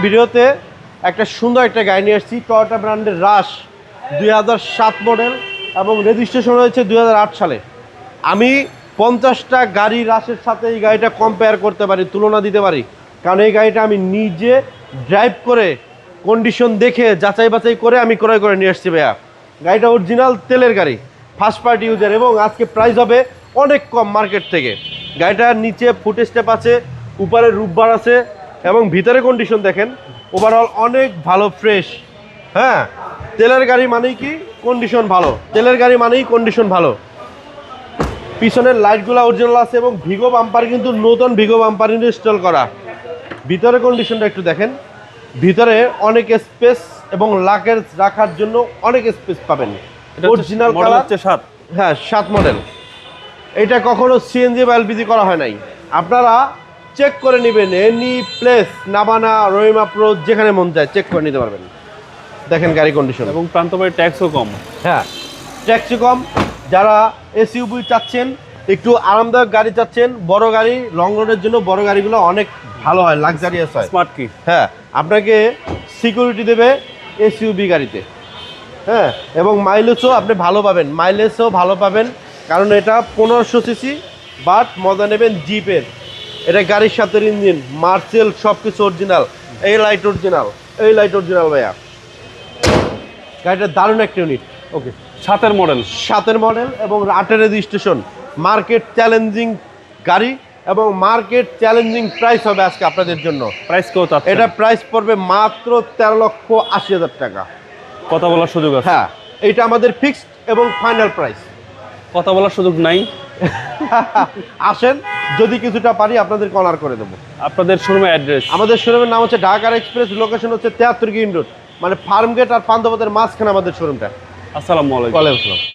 ভিডিওতে একটা সুন্দর একটা গাড়ি নিয়ে এসেছি, টয়োটা ব্র্যান্ডের রাশ 2007 মডেল এবং রেজিস্ট্রেশন হয়েছে 2008 সালে। আমি 50টা গাড়ি রাশের সাথে এই গাড়িটা কম্পেয়ার করতে পারি, তুলনা দিতে পারি, কারণ এই গাড়িটা আমি নিজে ড্রাইভ করে কন্ডিশন দেখে যাচাই বাছাই করে আমি ক্রয় করে নিয়ে এসেছি ভাইয়া। গাড়িটা অরিজিনাল তেলের গাড়ি, ফার্স্ট পার্টি ইউজার, এবং আজকে প্রাইস হবে অনেক কম মার্কেট থেকে। গাড়িটার নিচে ফুট স্টেপ আছে, উপরে রূপবার আছে, এবং ভিতরে কন্ডিশন দেখেন ওভারঅল অনেক ভালো, ফ্রেশ। হ্যাঁ, তেলের গাড়ি মানেই কি কন্ডিশন ভালো, তেলের গাড়ি মানেই কন্ডিশন ভালো। পিছনের লাইটগুলো অরিজিনাল আছে এবং ভিগো বাম্পার কিন্তু নতুন ভিগো বাম্পার ইনস্টল করা। ভিতরে কন্ডিশনটা একটু দেখেন, ভিতরে অনেক স্পেস এবং লাগেজ রাখার জন্য অনেক স্পেস পাবেন। অরিজিনাল কালার হচ্ছে 7, হ্যাঁ 7 মডেল। এটা কখনো সিএনজি বা এলপিজি করা হয় নাই, আপনারা চেক করে নেবেন। এনি প্লেস, নাবানা, রহিমা প্রো, যেখানে মন চায় চেক করে নিতে পারবেন। দেখেন গাড়ি কন্ডিশন, এবং প্রান্তবাড়ি ট্যাক্সও কম। হ্যাঁ, ট্যাক্সি কম। যারা এসইউভি চাচ্ছেন, একটু আরামদায়ক গাড়ি চাচ্ছেন, বড় গাড়ি লং রোডের জন্য বড় গাড়িগুলো অনেক ভালো হয়, লাক্সারিয়াস হয়। স্মার্ট কি, হ্যাঁ, আপনাকে সিকিউরিটি দেবে এসইউভি গাড়িতে। হ্যাঁ, এবং মাইলেজও আপনি ভালো পাবেন, মাইলেজও ভালো পাবেন, কারণ এটা 1500 সিসি, বাট মজা নেবেন জিপের। এটা গাড়ির সাথে ইঞ্জিন, মার্সেল, সব কিছু অরিজিনাল। এই লাইট অরিজিনাল, এই লাইট অরিজিনাল ভাইয়া। গাড়িটা দারুণ একটা ইউনিট। ওকে, 7-এর মডেল, 7-এর মডেল এবং 8-এর রেজিস্ট্রেশন। মার্কেট চ্যালেঞ্জিং গাড়ি এবং মার্কেট চ্যালেঞ্জিং প্রাইস হবে আজকে আপনাদের জন্য। প্রাইস কত? এটা প্রাইস পড়বে মাত্র 13,80,000 টাকা। কথা বলার সুযোগ আছে? হ্যাঁ, এটা আমাদের ফিক্সড এবং ফাইনাল প্রাইস। কথা বলার সুযোগ নাই? আসেন, যদি কিছুটা পারি আপনাদেরকে অনার করে দেবো। আপনাদের শোরুমের অ্যাড্রেস? আমাদের শোরুমের নাম হচ্ছে ঢাকার এক্সপ্রেস, লোকেশন হচ্ছে 73 গ্রিন রোড, মানে ফার্ম গেট আর পান্থপথের মাঝখানে আমাদের শোরুমটা। আসসালামু আলাইকুম। ওয়ালাইকুম আসসালাম।